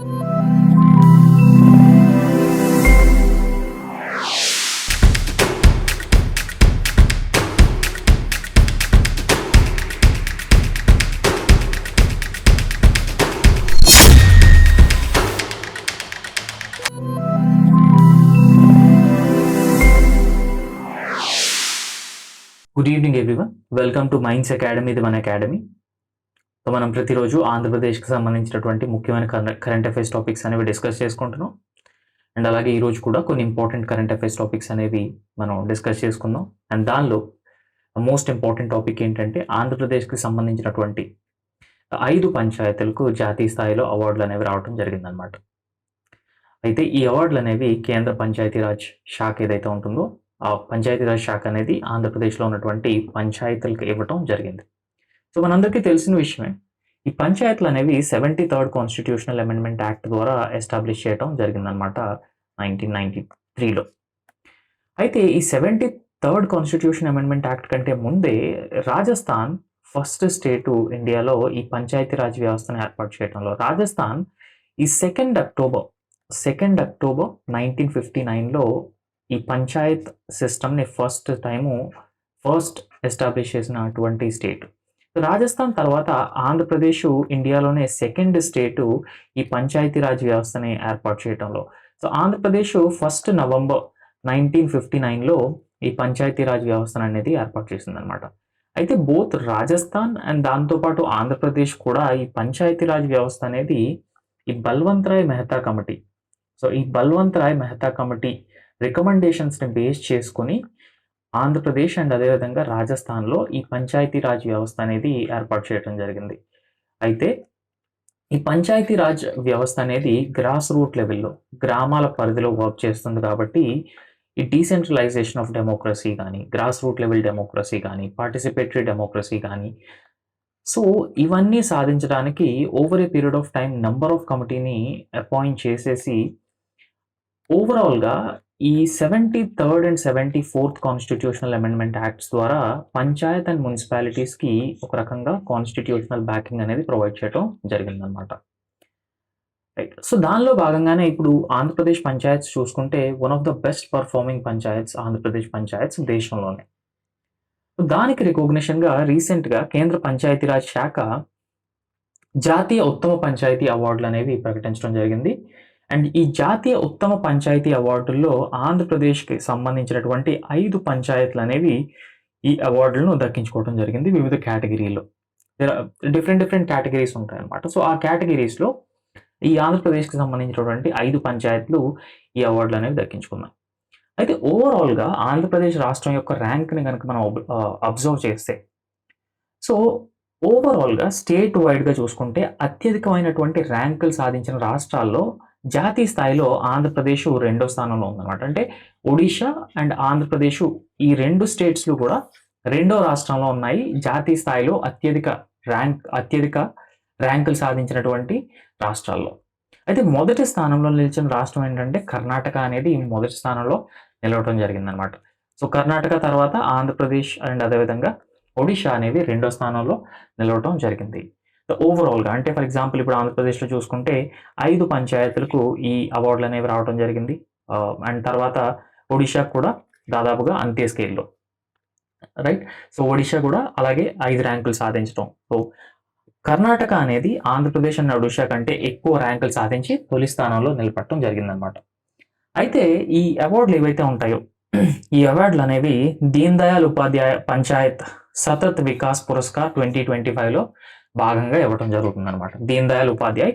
Good evening everyone, welcome to minds academy. ఇది మన academy. So మనం ప్రతిరోజు ఆంధ్రప్రదేశ్కి సంబంధించినటువంటి ముఖ్యమైన కరెంట్ అఫైర్స్ టాపిక్స్ అనేవి డిస్కస్ చేసుకుంటున్నాం. అండ్ అలాగే ఈరోజు కూడా కొన్ని ఇంపార్టెంట్ కరెంట్ అఫైర్స్ టాపిక్స్ అనేవి మనం డిస్కస్ చేసుకుందాం. అండ్ దానిలో మోస్ట్ ఇంపార్టెంట్ టాపిక్ ఏంటంటే ఆంధ్రప్రదేశ్కి సంబంధించినటువంటి 5 పంచాయతీలకు జాతీయ స్థాయిలో అవార్డులు అనేవి రావడం జరిగిందనమాట. అయితే ఈ అవార్డులు అనేవి కేంద్ర పంచాయతీరాజ్ శాఖ ఏదైతే ఉంటుందో ఆ పంచాయతీరాజ్ శాఖ అనేది ఆంధ్రప్రదేశ్లో ఉన్నటువంటి పంచాయతీలకు ఇవ్వటం జరిగింది. సో మనందరికీ తెలిసిన విషయమే, ఈ పంచాయతీలు అనేవి 73rd కాన్స్టిట్యూషనల్ అమెండ్మెంట్ యాక్ట్ ద్వారా ఎస్టాబ్లిష్ చేయడం జరిగిందనమాట 1993లో. అయితే ఈ 73rd కాన్స్టిట్యూషన్ అమెండ్మెంట్ యాక్ట్ కంటే ముందే రాజస్థాన్ ఫస్ట్ స్టేటు ఇండియాలో ఈ పంచాయతీరాజ్ వ్యవస్థను ఏర్పాటు చేయడంలో. రాజస్థాన్ ఈ 2 అక్టోబర్ 1959లో ఈ పంచాయత్ సిస్టమ్ని ఫస్ట్ ఎస్టాబ్లిష్ చేసినటువంటి స్టేట్. రాజస్థాన్ తర్వాత ఆంధ్రప్రదేశ్ ఇండియాలోనే సెకండ్ స్టేటు ఈ పంచాయతీరాజ్ వ్యవస్థని ఏర్పాటు చేయడంలో. సో ఆంధ్రప్రదేశ్ 1 నవంబర్ 1959లో ఈ పంచాయతీరాజ్ వ్యవస్థను అనేది ఏర్పాటు చేసిందనమాట. అయితే బోత్ రాజస్థాన్ అండ్ దాంతోపాటు ఆంధ్రప్రదేశ్ కూడా ఈ పంచాయతీరాజ్ వ్యవస్థ అనేది ఈ బల్వంత్ రాయ్ మెహతా కమిటీ, సో ఈ బల్వంత్ రాయ్ మెహతా కమిటీ రికమెండేషన్స్ని బేస్ చేసుకుని ఆంధ్రప్రదేశ్ అండ్ అదేవిధంగా రాజస్థాన్లో ఈ పంచాయతీరాజ్ వ్యవస్థ అనేది ఏర్పాటు చేయడం జరిగింది. అయితే ఈ పంచాయతీరాజ్ వ్యవస్థ అనేది గ్రాస్ రూట్ లెవెల్లో, గ్రామాల పరిధిలో వర్క్ చేస్తుంది. కాబట్టి ఈ డీసెంట్రలైజేషన్ ఆఫ్ డెమోక్రసీ కానీ, గ్రాస్ రూట్ లెవెల్ డెమోక్రసీ కానీ, పార్టిసిపేటరీ డెమోక్రసీ కానీ, సో ఇవన్నీ సాధించడానికి over a period of time number of కమిటీని అపాయింట్ చేసేసి ఓవరాల్గా ఈ 73rd and 74th constitutional amendment acts ద్వారా పంచాయత్ అండ్ మున్సిపాలిటీస్కి ఒక రకంగా కాన్స్టిట్యూషనల్ బ్యాకింగ్ అనేది ప్రొవైడ్ చేయడం జరిగిందనమాట. రైట్. సో దానిలో భాగంగానే ఇప్పుడు ఆంధ్రప్రదేశ్ పంచాయత్స్ చూసుకుంటే one of the best performing panchayats Andhra Pradesh panchayats దేశంలోనే. దానికి రికగ్నిషన్గా రీసెంట్గా కేంద్ర పంచాయతీరాజ్ శాఖ జాతీయ ఉత్తమ పంచాయతీ అవార్డులు అనేవి ప్రకటించడం జరిగింది. అండ్ ఈ జాతీయ ఉత్తమ పంచాయతీ అవార్డుల్లో ఆంధ్రప్రదేశ్కి సంబంధించినటువంటి 5 పంచాయతీలు అనేవి ఈ అవార్డులను దక్కించుకోవడం జరిగింది. వివిధ కేటగిరీలో డిఫరెంట్ కేటగిరీస్ ఉంటాయన్నమాట. సో ఆ కేటగిరీస్లో ఈ ఆంధ్రప్రదేశ్కి సంబంధించినటువంటి 5 పంచాయతీలు ఈ అవార్డులు అనేవి దక్కించుకున్నాయి. అయితే ఓవరాల్గా ఆంధ్రప్రదేశ్ రాష్ట్రం యొక్క ర్యాంక్ని కనుక మనం అబ్జర్వ్ చేస్తే, సో ఓవరాల్గా స్టేట్ వైడ్గా చూసుకుంటే అత్యధికమైనటువంటి ర్యాంకులు సాధించిన రాష్ట్రాల్లో జాతీయ స్థాయిలో ఆంధ్రప్రదేశ్ 2వ స్థానంలో ఉందన్నమాట. అంటే ఒడిషా అండ్ ఆంధ్రప్రదేశ్ ఈ 2 స్టేట్స్లు కూడా 2వ రాష్ట్రంలో ఉన్నాయి జాతీయ స్థాయిలో అత్యధిక ర్యాంకులు సాధించినటువంటి రాష్ట్రాల్లో. అయితే మొదటి స్థానంలో నిలిచిన రాష్ట్రం ఏంటంటే కర్ణాటక అనేది మొదటి స్థానంలో నిలవడం జరిగిందనమాట. సో కర్ణాటక తర్వాత ఆంధ్రప్రదేశ్ అండ్ అదేవిధంగా ఒడిషా అనేవి 2వ స్థానంలో నిలవడం జరిగింది. ఓవరాల్గా అంటే ఫర్ ఎగ్జాంపుల్ ఇప్పుడు ఆంధ్రప్రదేశ్లో చూసుకుంటే 5 పంచాయతీలకు ఈ అవార్డులు అనేవి రావడం జరిగింది. అండ్ తర్వాత ఒడిషా కూడా దాదాపుగా అంతే స్కేల్లో. రైట్. సో ఒడిషా కూడా అలాగే 5 ర్యాంకులు సాధించడం. సో కర్ణాటక అనేది ఆంధ్రప్రదేశ్ అండ్ ఒడిషా కంటే ఎక్కువ ర్యాంకులు సాధించి తొలి స్థానంలో నిలబడటం జరిగిందనమాట. అయితే ఈ అవార్డులు ఏవైతే ఉంటాయో ఈ అవార్డులు అనేవి దీన్ దయాళ్ ఉపాధ్యాయ పంచాయత్ సతత్ వికాస్ పురస్కార్ 2025లో భాగంగా ఇవ్వడం జరుగుతుంది అనమాట. దీన్ దయాళ్ ఉపాధ్యాయ్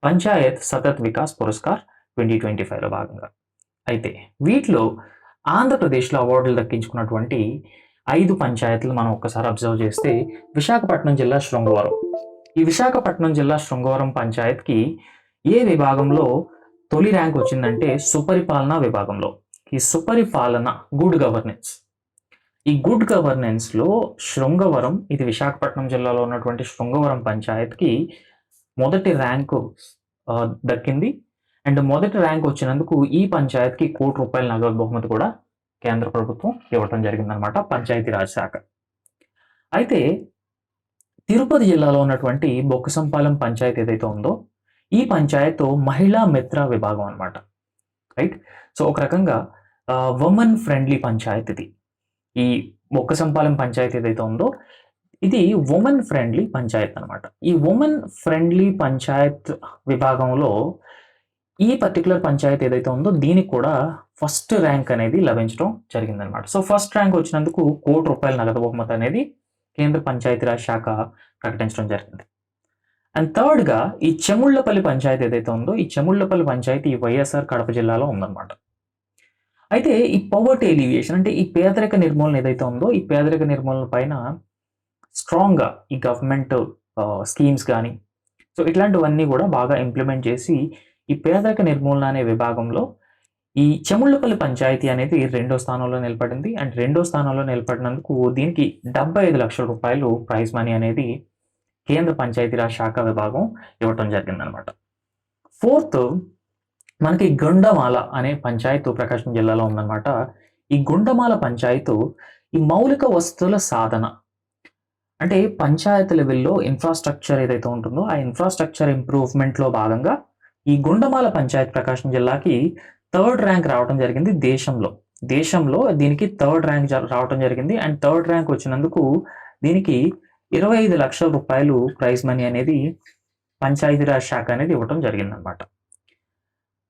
పంచాయత్ సతత్ వికాస్ పురస్కార్ 2025లో భాగంగా. అయితే వీటిలో ఆంధ్రప్రదేశ్లో అవార్డులు దక్కించుకున్నటువంటి 5 పంచాయతీలు మనం ఒక్కసారి అబ్జర్వ్ చేస్తే విశాఖపట్నం జిల్లా శృంగవరం. ఈ విశాఖపట్నం జిల్లా శృంగవరం పంచాయత్కి ఏ విభాగంలో తొలి ర్యాంక్ వచ్చిందంటే సుపరిపాలన విభాగంలో. ఈ సుపరిపాలన గుడ్ గవర్నెన్స్, ఈ గుడ్ గవర్నెన్స్లో శృంగవరం, ఇది విశాఖపట్నం జిల్లాలో ఉన్నటువంటి శృంగవరం పంచాయత్కి మొదటి ర్యాంకు దక్కింది. అండ్ మొదటి ర్యాంక్ వచ్చినందుకు ఈ పంచాయత్కి ₹1,00,00,000 నగదు బహుమతి కూడా కేంద్ర ప్రభుత్వం ఇవ్వటం జరిగిందనమాట పంచాయతీరాజ్ శాఖ. అయితే తిరుపతి జిల్లాలో ఉన్నటువంటి బొక్కసంపాలెం పంచాయతీ ఏదైతే ఉందో ఈ పంచాయత్ మహిళా మిత్ర విభాగం అనమాట. రైట్. సో ఒక రకంగా ఉమెన్ ఫ్రెండ్లీ పంచాయత్ ఇది. ఈ బొక్కసంపాలెం పంచాయత్ ఏదైతే ఉందో ఇది ఉమెన్ ఫ్రెండ్లీ పంచాయత్ అనమాట. ఈ ఉమెన్ ఫ్రెండ్లీ పంచాయత్ విభాగంలో ఈ పర్టికులర్ పంచాయత్ ఏదైతే ఉందో దీనికి కూడా ఫస్ట్ ర్యాంక్ అనేది లభించడం జరిగిందనమాట. సో ఫస్ట్ ర్యాంక్ వచ్చినందుకు ₹1,00,00,000 నగదు బహుమతి అనేది కేంద్ర పంచాయతీరాజ్ శాఖ ప్రకటించడం జరిగింది. అండ్ థర్డ్గా ఈ చెముళ్లపల్లి పంచాయతీ ఏదైతే ఉందో ఈ చెముళ్లపల్లి పంచాయతీ వైఎస్ఆర్ కడప జిల్లాలో ఉందన్నమాట. అయితే ఈ పవర్టీ ఎలివియేషన్ అంటే ఈ పేదరిక నిర్మూలన ఏదైతే ఉందో ఈ పేదరిక నిర్మూలన పైన స్ట్రాంగ్గా ఈ గవర్నమెంట్ స్కీమ్స్ కానీ సో ఇట్లాంటివన్నీ కూడా బాగా ఇంప్లిమెంట్ చేసి ఈ పేదరిక నిర్మూలన అనే విభాగంలో ఈ చెముళ్లపల్లి పంచాయతీ అనేది 2వ స్థానంలో నిలబడింది. అండ్ 2వ స్థానంలో నిలబడినందుకు దీనికి ₹75 లక్షల ప్రైజ్ మనీ అనేది కేంద్ర పంచాయతీరాజ్ శాఖ విభాగం ఇవ్వటం జరిగిందనమాట. ఫోర్త్ మనకి గుండమాల అనే పంచాయత్ ప్రకాశం జిల్లాలో ఉందన్నమాట. ఈ గుండమాల పంచాయత్ ఈ మౌలిక వసతుల సాధన అంటే పంచాయత్ లెవెల్లో ఇన్ఫ్రాస్ట్రక్చర్ ఏదైతే ఉంటుందో ఆ ఇన్ఫ్రాస్ట్రక్చర్ ఇంప్రూవ్మెంట్లో భాగంగా ఈ గుండమాల పంచాయత్ ప్రకాశం జిల్లాకి 3rd ర్యాంక్ రావడం జరిగింది దేశంలో దీనికి 3rd ర్యాంక్ రావడం జరిగింది. అండ్ 3rd ర్యాంక్ వచ్చినందుకు దీనికి ₹25 లక్షల ప్రైజ్ మనీ అనేది పంచాయతీరాజ్ శాఖ అనేది ఇవ్వడం జరిగిందనమాట.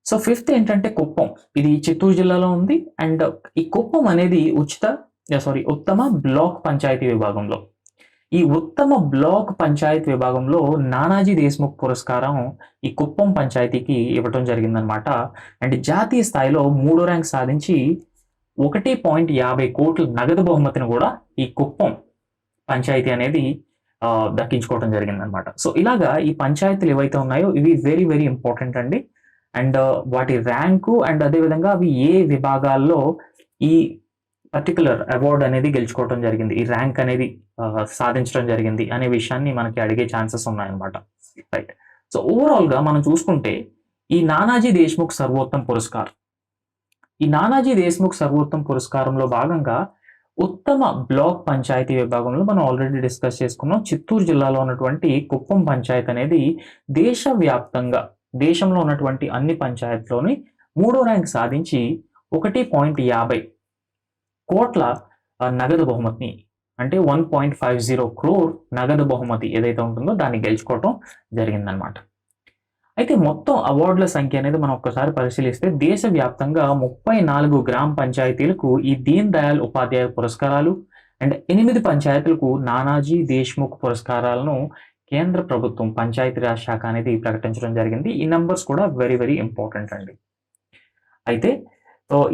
సో ఫిఫ్త్ ఏంటంటే కుప్పం, ఇది చిత్తూరు జిల్లాలో ఉంది. అండ్ ఈ కుప్పం అనేది ఉత్తమ బ్లాక్ పంచాయతీ విభాగంలో ఈ ఉత్తమ బ్లాక్ పంచాయత్ విభాగంలో నానాజీ దేశ్ముఖ్ పురస్కారం ఈ కుప్పం పంచాయతీకి ఇవ్వటం జరిగిందనమాట. అండ్ జాతీయ స్థాయిలో 3వ ర్యాంక్ సాధించి 1.50 కోట్ల నగదు బహుమతిని కూడా ఈ కుప్పం పంచాయతీ అనేది దక్కించుకోవడం జరిగిందనమాట. సో ఇలాగా ఈ పంచాయతీలు ఏవైతే ఉన్నాయో ఇవి వెరీ వెరీ ఇంపార్టెంట్ అండి. అండ్ వాటి ర్యాంకు అండ్ అదేవిధంగా అవి ఏ విభాగాల్లో ఈ పర్టికులర్ అవార్డ్ అనేది గెలుచుకోవడం జరిగింది, ఈ ర్యాంక్ అనేది సాధించడం జరిగింది అనే విషయాన్ని మనకి అడిగే ఛాన్సెస్ ఉన్నాయన్నమాట. రైట్. సో ఓవరాల్గా మనం చూసుకుంటే ఈ నానాజీ దేశ్ముఖ్ సర్వోత్తమ్ పురస్కారంలో భాగంగా ఉత్తమ బ్లాక్ పంచాయతీ విభాగంలో మనం ఆల్రెడీ డిస్కస్ చేసుకున్నాం. చిత్తూరు జిల్లాలో ఉన్నటువంటి కుప్పం పంచాయత్ అనేది దేశంలో ఉన్నటువంటి అన్ని పంచాయత్లోని 3వ ర్యాంక్ సాధించి 1.50 కోట్ల నగదు బహుమతిని అంటే 1.50 crore నగదు బహుమతి ఏదైతే ఉంటుందో దాన్ని గెలుచుకోవటం జరిగిందనమాట. అయితే మొత్తం అవార్డుల సంఖ్య అనేది మనం ఒక్కసారి పరిశీలిస్తే దేశవ్యాప్తంగా 34 గ్రామ పంచాయతీలకు ఈ దీన్ దయాళ్ ఉపాధ్యాయ పురస్కారాలు అండ్ 8 పంచాయతీలకు నానాజీ దేశ్ముఖ్ పురస్కారాలను కేంద్ర ప్రభుత్వం పంచాయతీరాజ్ శాఖ అనేది ప్రకటించడం జరిగింది. ఈ నంబర్స్ కూడా వెరీ వెరీ ఇంపార్టెంట్ అండి. అయితే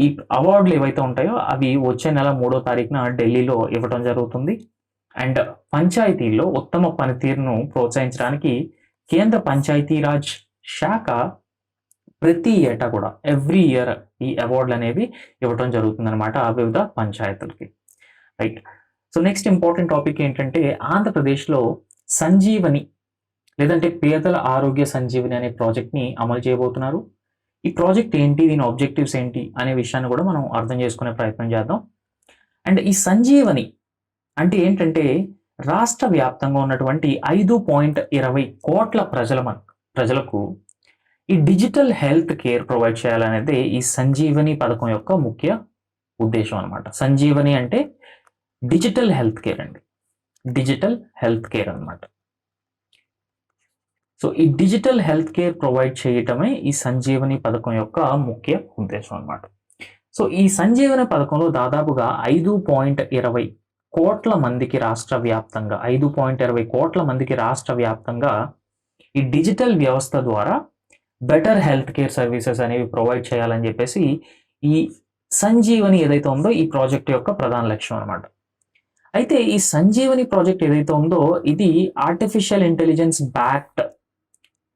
ఈ అవార్డులు ఏవైతే ఉంటాయో అవి వచ్చే నెల 3వ తారీఖున ఢిల్లీలో ఇవ్వడం జరుగుతుంది. అండ్ పంచాయతీల్లో ఉత్తమ పనితీరును ప్రోత్సహించడానికి కేంద్ర పంచాయతీరాజ్ శాఖ ప్రతి ఏటా కూడా ఎవ్రీ ఇయర్ ఈ అవార్డులు అనేవి ఇవ్వడం జరుగుతుంది అనమాట వివిధ పంచాయతీలకి. Right. So next important topic ఏంటంటే ఆంధ్రప్రదేశ్లో సంజీవని లేదంటే పేదల ఆరోగ్య సంజీవని అనే ప్రాజెక్ట్ని అమలు చేయబోతున్నారు. ఈ ప్రాజెక్ట్ ఏంటి, దీని ఆబ్జెక్టివ్స్ ఏంటి అనే విషయాన్ని కూడా మనం అర్థం చేసుకునే ప్రయత్నం చేద్దాం. అండ్ ఈ సంజీవని అంటే ఏంటంటే రాష్ట్ర వ్యాప్తంగా ఉన్నటువంటి 5.20 కోట్ల ప్రజలకు ఈ డిజిటల్ హెల్త్ కేర్ ప్రొవైడ్ చేయాలనేది ఈ సంజీవని పథకం యొక్క ముఖ్య ఉద్దేశం అనమాట. సంజీవని అంటే డిజిటల్ హెల్త్ కేర్ అండి, డిజిటల్ హెల్త్ కేర్ అనమాట. సో ఈ డిజిటల్ హెల్త్ కేర్ ప్రొవైడ్ చేయటమే ఈ సంజీవని పథకం యొక్క ముఖ్య ఉద్దేశం అనమాట. సో ఈ సంజీవని పథకంలో దాదాపుగా 5.20 కోట్ల మందికి రాష్ట్ర వ్యాప్తంగా ఈ డిజిటల్ వ్యవస్థ ద్వారా బెటర్ హెల్త్ కేర్ సర్వీసెస్ అనేవి ప్రొవైడ్ చేయాలని చెప్పేసి ఈ సంజీవని ఏదైతే ఉందో ఈ ప్రాజెక్ట్ యొక్క ప్రధాన లక్ష్యం అనమాట. అయితే ఈ సంజీవని ప్రాజెక్ట్ ఏదైతే ఉందో ఇది ఆర్టిఫిషియల్ ఇంటెలిజెన్స్ బ్యాక్డ్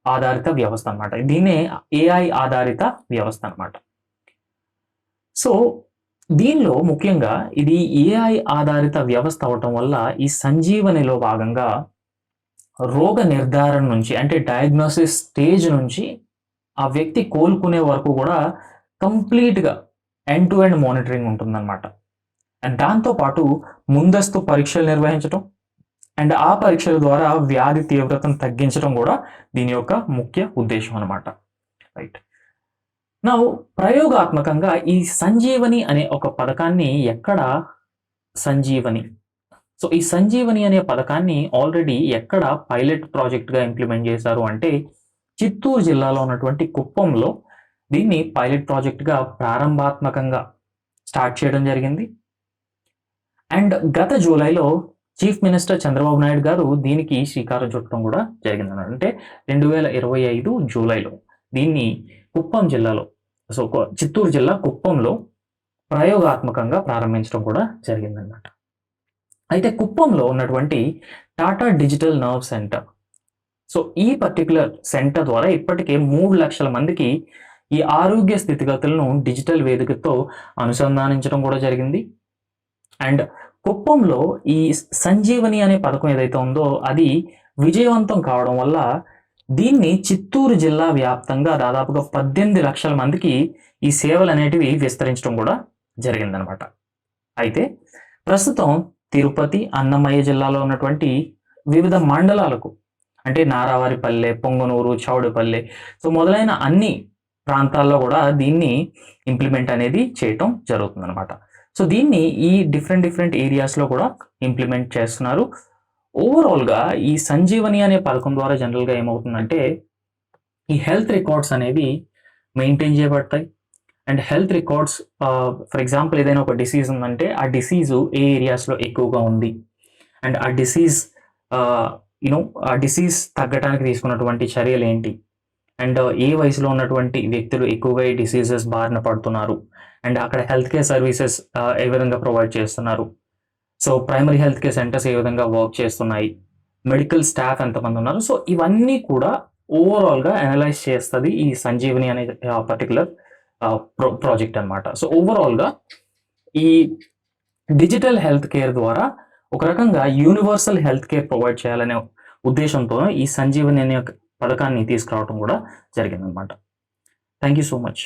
ఆధారిత వ్యవస్థ అనమాట. దీన్నే AI ఆధారిత వ్యవస్థ అనమాట. సో దీనిలో ముఖ్యంగా ఇది AI ఆధారిత వ్యవస్థ అవటం వల్ల ఈ సంజీవనిలో భాగంగా రోగ నిర్ధారణ నుంచి అంటే డయాగ్నోసిస్ స్టేజ్ నుంచి ఆ వ్యక్తి కోలుకునే వరకు కూడా కంప్లీట్గా ఎండ్ టు ఎండ్ మానిటరింగ్ ఉంటుందన్నమాట. అండ్ దాంతోపాటు ముందస్తు పరీక్షలు నిర్వహించడం అండ్ ఆ పరీక్షల ద్వారా వ్యాధి తీవ్రతను తగ్గించడం కూడా దీని యొక్క ముఖ్య ఉద్దేశం అనమాట. రైట్. నా ప్రయోగాత్మకంగా ఈ సంజీవని అనే ఒక పథకాన్ని ఎక్కడ సంజీవని సో ఈ సంజీవని అనే పథకాన్ని ఆల్రెడీ ఎక్కడ పైలట్ ప్రాజెక్ట్గా ఇంప్లిమెంట్ చేశారు అంటే చిత్తూరు జిల్లాలో ఉన్నటువంటి కుప్పంలో దీన్ని పైలట్ ప్రాజెక్ట్గా ప్రారంభాత్మకంగా స్టార్ట్ చేయడం జరిగింది. అండ్ గత జూలైలో చీఫ్ మినిస్టర్ చంద్రబాబు నాయుడు గారు దీనికి శ్రీకారం చుట్టడం కూడా జరిగింది. అంటే 2025 జూలైలో దీన్ని కుప్పం జిల్లాలో సో చిత్తూరు జిల్లా కుప్పంలో ప్రయోగాత్మకంగా ప్రారంభించడం కూడా జరిగిందన్నమాట. అయితే కుప్పంలో ఉన్నటువంటి Tata digital nerve centre so ఈ పర్టికులర్ సెంటర్ ద్వారా ఇప్పటికే 3 లక్షల మందికి ఈ ఆరోగ్య స్థితిగతులను డిజిటల్ వేదికతో అనుసంధానించడం కూడా జరిగింది. అండ్ కుప్పంలో ఈ సంజీవని అనే పథకం ఏదైతే ఉందో అది విజయవంతం కావడం వల్ల దీన్ని చిత్తూరు జిల్లా వ్యాప్తంగా దాదాపుగా 18 లక్షల మందికి ఈ సేవలు అనేటివి విస్తరించడం కూడా జరిగిందనమాట. అయితే ప్రస్తుతం తిరుపతి, అన్నమయ్య జిల్లాలో ఉన్నటువంటి వివిధ మండలాలకు అంటే నారావారిపల్లె, పొంగనూరు, చౌడపల్లె సో మొదలైన అన్ని ప్రాంతాల్లో కూడా దీన్ని ఇంప్లిమెంట్ అనేది చేయటం జరుగుతుందన్నమాట. సో దీన్ని ఈ డిఫరెంట్ ఏరియాస్లో కూడా ఇంప్లిమెంట్ చేస్తున్నారు. ఓవరాల్గా ఈ సంజీవని అనే పథకం ద్వారా జనరల్గా ఏమవుతుందంటే ఈ హెల్త్ రికార్డ్స్ అనేవి మెయింటైన్ చేయబడతాయి. And health records for example ఏదైనా ఒక డిసీజ్ ఉందంటే ఆ డిసీజు ఏ ఏరియాస్లో ఎక్కువగా ఉంది అండ్ ఆ డిసీజ్ ఆ డిసీజ్ తగ్గడానికి తీసుకున్నటువంటి చర్యలు ఏంటి అండ్ ఏ వయసులో ఉన్నటువంటి వ్యక్తులు ఎక్కువగా ఈ డిసీజెస్ బారిన పడుతున్నారు అండ్ అక్కడ హెల్త్ కేర్ సర్వీసెస్ ఏ విధంగా ప్రొవైడ్ చేస్తున్నారు, so primary health care centres ఏ విధంగా వర్క్ చేస్తున్నాయి, మెడికల్ స్టాఫ్ ఎంతమంది ఉన్నారు, సో ఇవన్నీ కూడా ఓవరాల్గా అనలైజ్ చేస్తుంది ఈ సంజీవని అనే పర్టికులర్ ప్రాజెక్ట్ అనమాట. సో ఓవరాల్గా ఈ డిజిటల్ హెల్త్ కేర్ ద్వారా ఒక రకంగా యూనివర్సల్ హెల్త్ కేర్ ప్రొవైడ్ చేయాలనే ఉద్దేశంతో ఈ సంజీవని అనే పథకాన్ని తీసుకురావడం కూడా జరిగిందనమాట. Thank you so much.